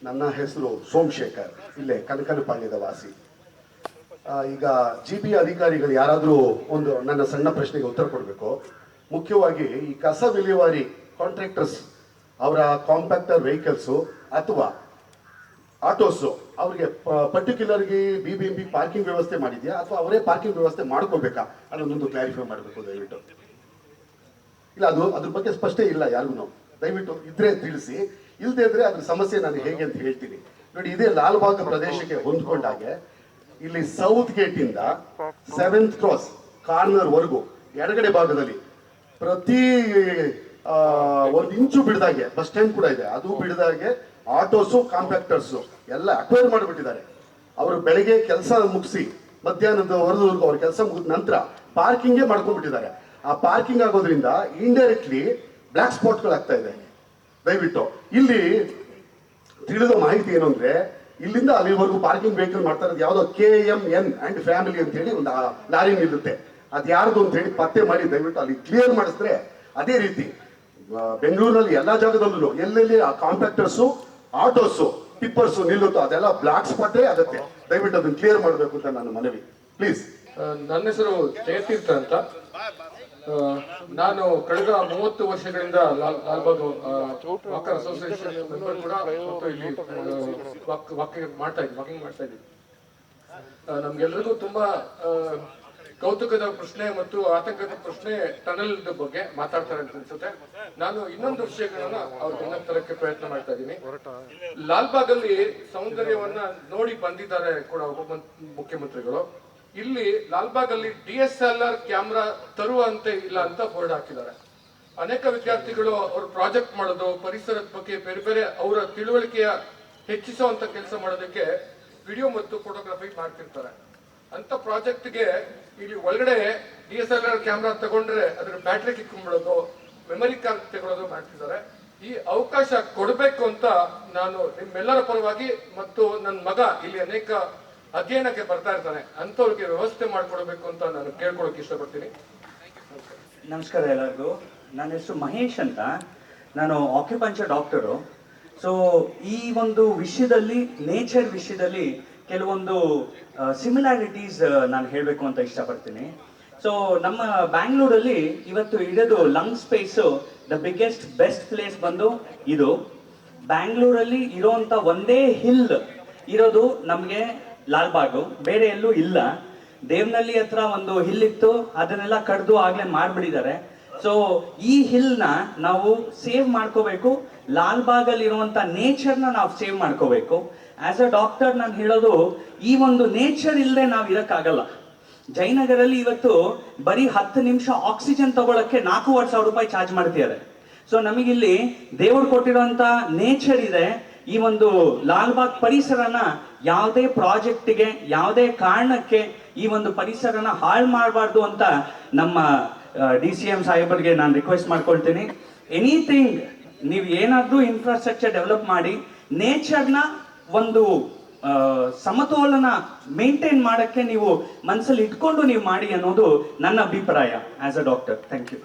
ನನ್ನ ಹೆಸರು ಸೋಮಶೇಖರ್, ಇಲ್ಲೇ ಕನಕನಪಾಳ್ಯದ ವಾಸಿ. ಈಗ GP ಅಧಿಕಾರಿಗಳು ಯಾರಾದರೂ ಒಂದು ನನ್ನ ಸಣ್ಣ ಪ್ರಶ್ನೆಗೆ ಉತ್ತರ ಕೊಡಬೇಕು. ಮುಖ್ಯವಾಗಿ ಈ ಕಸ ವಿಲೇವಾರಿ ಕಾಂಟ್ರಾಕ್ಟರ್ಸ್ ಅವರ ಕಾಂಪ್ಯಾಕ್ಟರ್ ವೆಹಿಕಲ್ಸು ಅಥವಾ ಆಟೋಸು ಅವ್ರಿಗೆ ಪರ್ಟಿಕ್ಯುಲರ್ಗೆ BBMP ಪಾರ್ಕಿಂಗ್ ವ್ಯವಸ್ಥೆ ಮಾಡಿದ್ಯಾ ಅಥವಾ ಅವರೇ ಪಾರ್ಕಿಂಗ್ ವ್ಯವಸ್ಥೆ ಮಾಡ್ಕೋಬೇಕಾ ಅನ್ನೋದೊಂದು ಕ್ಲಾರಿಫೈ ಮಾಡಬೇಕು ದಯವಿಟ್ಟು. ಇಲ್ಲ, ಅದ್ರ ಬಗ್ಗೆ ಸ್ಪಷ್ಟ ಇಲ್ಲ ಯಾರಿಗೂ. ದಯವಿಟ್ಟು ಇದ್ರೆ ತಿಳಿಸಿ, ಇಲ್ಲದೆ ಇದ್ರೆ ಅದ್ರ ಸಮಸ್ಯೆ ನಾನು ಹೇಗೆ ಅಂತ ಹೇಳ್ತೀನಿ. ನೋಡಿ, ಇದೇ ಲಾಲ್ಬಾಗ್ ಪ್ರದೇಶಕ್ಕೆ ಹೊಂದ್ಕೊಂಡಾಗೆ ಇಲ್ಲಿ ಸೌತ್ ಗೇಟ್ ಇಂದ 7th ಕ್ರಾಸ್ ಕಾರ್ನರ್ ವರೆಗೂ ಎಡಗಡೆ ಭಾಗದಲ್ಲಿ ಪ್ರತಿ 1 ಇಂಚು ಬಿಡದಾಗೆ ಬಸ್ ಸ್ಟ್ಯಾಂಡ್ ಕೂಡ ಇದೆ. ಅದು ಬಿಡದಾಗೆ ಆಟೋಸು ಕಾಂಪ್ಯಾಕ್ಟರ್ಸು ಎಲ್ಲ ಅಕ್ವೈರ್ ಮಾಡಿಬಿಟ್ಟಿದ್ದಾರೆ. ಅವರು ಬೆಳಗ್ಗೆ ಕೆಲಸ ಮುಗಿಸಿ ಮಧ್ಯಾಹ್ನದವರೆಗೂ ಅವ್ರ ಕೆಲಸ ಮುಗಿದ ನಂತರ ಪಾರ್ಕಿಂಗೇ ಮಾಡ್ಕೊಂಡ್ಬಿಟ್ಟಿದ್ದಾರೆ. ಆ ಪಾರ್ಕಿಂಗ್ ಆಗೋದ್ರಿಂದ ಇಂಡೈರೆಕ್ಟ್ಲಿ ಬ್ಲ್ಯಾಕ್ ಸ್ಪಾಟ್ಗಳಾಗ್ತಾ ಇದೆ. ದಯವಿಟ್ಟು ಇಲ್ಲಿ ತಿಳಿದ ಮಾಹಿತಿ ಏನು ಅಂದ್ರೆ, ಇಲ್ಲಿಂದ ಅಲ್ಲಿವರೆಗೂ ಪಾರ್ಕಿಂಗ್ ವೆಹಿಕಲ್ ಮಾಡ್ತಾ ಇರೋದು ಯಾವುದೋ KMN ಅಂಡ್ ಫ್ಯಾಮಿಲಿ ಅಂತ ಹೇಳಿ ಒಂದು ಲಾರಿ ನಿಲ್ಲುತ್ತೆ. ಅದು ಯಾರ್ದು ಅಂತ ಹೇಳಿ ಪತ್ತೆ ಮಾಡಿ ದಯವಿಟ್ಟು ಅಲ್ಲಿ ಕ್ಲಿಯರ್ ಮಾಡಿಸಿದ್ರೆ, ಅದೇ ರೀತಿ ಬೆಂಗಳೂರಿನಲ್ಲಿ ಎಲ್ಲಾ ಜಾಗದಲ್ಲೂ ಎಲ್ಲೆಲ್ಲಿ ಆ ಕಾಂಪ್ಯಾಕ್ಟರ್ಸು ಆಟೋಸು ಟಿಪ್ಪರ್ಸು ನಿಲ್ಲುತ್ತೋ ಅದೆಲ್ಲ ಬ್ಲಾಕ್ ಸ್ಪಾಟೇ ಆಗುತ್ತೆ. ದಯವಿಟ್ಟು ಅದನ್ನ ಕ್ಲಿಯರ್ ಮಾಡಬೇಕು ಅಂತ ನನ್ನ ಮನವಿ, ಪ್ಲೀಸ್. ನನ್ನ ಹೆಸರು ಜಯತೀರ್ಥ ಅಂತ. ನಾನು ಕಳೆದ 30 ವರ್ಷಗಳಿಂದ ಲಾಲ್ಬಾಗ್ ವಾಕರ್ ಅಸೋಸಿಯೇಷನ್ ಮೆಂಬರ್ ಕೂಡ ಇಲ್ಲಿ ವಾಕಿಂಗ್ ಮಾಡ್ತಾ ಇದ್ದೀವಿ. ನಮ್ಗೆಲ್ರಿಗೂ ತುಂಬಾ ಕೌತುಕದ ಪ್ರಶ್ನೆ ಮತ್ತು ಆತಂಕದ ಪ್ರಶ್ನೆ ಟನಲ್ ಬಗ್ಗೆ ಮಾತಾಡ್ತಾರೆ ಅಂತ ಅನ್ಸುತ್ತೆ. ನಾನು ಇನ್ನೊಂದು ವಿಷಯಗಳನ್ನ ಅವ್ರ ಗಮನ ತರಕ್ಕೆ ಪ್ರಯತ್ನ ಮಾಡ್ತಾ ಇದ್ದೀನಿ. ಲಾಲ್ಬಾಗ್ ಅಲ್ಲಿ ಸೌಂದರ್ಯವನ್ನ ನೋಡಿ ಬಂದಿದ್ದಾರೆ ಕೂಡ ಮುಖ್ಯಮಂತ್ರಿಗಳು. ಇಲ್ಲಿ ಲಾಲ್ಬಾಗ್ ಅಲ್ಲಿ DSLR ಕ್ಯಾಮ್ರಾ ತರುವಂತೆ ಇಲ್ಲ ಅಂತ ಬೋರ್ಡ್ ಹಾಕಿದ್ದಾರೆ. ಅನೇಕ ವಿದ್ಯಾರ್ಥಿಗಳು ಅವರು ಪ್ರಾಜೆಕ್ಟ್ ಮಾಡೋದು, ಪರಿಸರದ ಬಗ್ಗೆ ಬೇರೆ ಬೇರೆ ಅವರ ತಿಳುವಳಿಕೆಯ ಹೆಚ್ಚಿಸುವಂತ ಕೆಲಸ ಮಾಡೋದಕ್ಕೆ ವಿಡಿಯೋ ಮತ್ತು ಫೋಟೋಗ್ರಫಿ ಮಾಡ್ತಿರ್ತಾರೆ. ಅಂತ ಪ್ರಾಜೆಕ್ಟ್ಗೆ ಇಲ್ಲಿ ಒಳಗಡೆ DSLR ಕ್ಯಾಮ್ರಾ ತಗೊಂಡ್ರೆ ಅದ್ರ ಬ್ಯಾಟ್ರಿ ಕಿತ್ಕೊಂಡ್ಬಿಡೋದು, ಮೆಮರಿ ಕಾರ್ಡ್ ತಗೊಳ್ಳೋದು ಮಾಡ್ತಿದ್ದಾರೆ. ಈ ಅವಕಾಶ ಕೊಡಬೇಕು ಅಂತ ನಾನು ನಿಮ್ಮೆಲ್ಲರ ಪರವಾಗಿ ಮತ್ತು ನನ್ನ ಮಗ ಇಲ್ಲಿ ಅನೇಕ ಅಧ್ಯಯನಕ್ಕೆ ಬರ್ತಾ ಇರ್ತಾನೆ, ಅಂತವ್ರಿಗೆ ವ್ಯವಸ್ಥೆ ಮಾಡ್ಕೊಡ್ಬೇಕು ಅಂತ ನಾನು ಕೇಳ್ಕೊಳಕ್ ಇಷ್ಟಪಡ್ತೀನಿ. ನಮಸ್ಕಾರ ಎಲ್ಲರಿಗೂ. ನನ್ನ ಹೆಸರು ಮಹೇಶ್ ಅಂತ. ನಾನು ಆಕ್ಯುಪಂಚರ್ ಡಾಕ್ಟರು. ಸೊ ಈ ಒಂದು ವಿಷಯದಲ್ಲಿ, ನೇಚರ್ ವಿಷಯದಲ್ಲಿ ಕೆಲವೊಂದು ಸಿಮಿಲಾರಿಟೀಸ್ ನಾನು ಹೇಳಬೇಕು ಅಂತ ಇಷ್ಟಪಡ್ತೀನಿ. ಸೊ ನಮ್ಮ ಬ್ಯಾಂಗ್ಳೂರಲ್ಲಿ ಇವತ್ತು ಇಡೋದು lung space the biggest best place ಬಂದು ಇದು. ಬ್ಯಾಂಗ್ಳೂರಲ್ಲಿ ಇರೋಂಥ ಒಂದೇ ಹಿಲ್ ಇರೋದು ನಮಗೆ ಲಾಲ್ಬಾಗು, ಬೇರೆ ಎಲ್ಲೂ ಇಲ್ಲ. ದೇವನಹಳ್ಳಿ ಹತ್ರ ಒಂದು ಹಿಲ್ ಇತ್ತು, ಅದನ್ನೆಲ್ಲ ಕಡ್ದು ಆಗ್ಲೇ ಮಾಡ್ಬಿಟ್ಟಿದ್ದಾರೆ. ಸೊ ಈ ಹಿಲ್ನ ನಾವು ಸೇವ್ ಮಾಡ್ಕೋಬೇಕು. ಲಾಲ್ಬಾಗಲ್ಲಿ ಇರುವಂತ ನೇಚರ್ನ ನಾವು ಸೇವ್ ಮಾಡ್ಕೋಬೇಕು. ಆಸ್ ಅ ಡಾಕ್ಟರ್ ನಾನು ಹೇಳೋದು, ಈ ಒಂದು ನೇಚರ್ ಇಲ್ಲದೆ ನಾವು ಇರಕ್ಕಾಗಲ್ಲ. ಜಯನಗರಲ್ಲಿ ಇವತ್ತು ಬರೀ 10 ನಿಮಿಷ ಆಕ್ಸಿಜನ್ ತಗೊಳಕ್ಕೆ 4,500 ರೂಪಾಯಿ ಚಾರ್ಜ್ ಮಾಡ್ತಿದ್ದಾರೆ. ಸೊ ನಮಗಿಲ್ಲಿ ದೇವರು ಕೊಟ್ಟಿರುವಂತ ನೇಚರ್ ಇದೆ. ಈ ಒಂದು ಲಾಲ್ಬಾಗ್ ಪರಿಸರನ ಯಾವುದೇ ಪ್ರಾಜೆಕ್ಟ್ಗೆ, ಯಾವುದೇ ಕಾರಣಕ್ಕೆ ಈ ಒಂದು ಪರಿಸರನ ಹಾಳು ಮಾಡಬಾರ್ದು ಅಂತ ನಮ್ಮ DCM ಸಾಹೇಬರಿಗೆ ನಾನು ರಿಕ್ವೆಸ್ಟ್ ಮಾಡ್ಕೊಳ್ತೀನಿ. ಎನಿಥಿಂಗ್ ನೀವು ಏನಾದ್ರೂ ಇನ್ಫ್ರಾಸ್ಟ್ರಕ್ಚರ್ ಡೆವಲಪ್ ಮಾಡಿ ನೇಚರ್ನ ಒಂದು ಸಮತೋಲನ ಮೇಂಟೈನ್ ಮಾಡಕ್ಕೆ ನೀವು ಮನಸ್ಸಲ್ಲಿ ಇಟ್ಕೊಂಡು ನೀವು ಮಾಡಿ ಅನ್ನೋದು ನನ್ನ ಅಭಿಪ್ರಾಯ as a doctor. Thank you.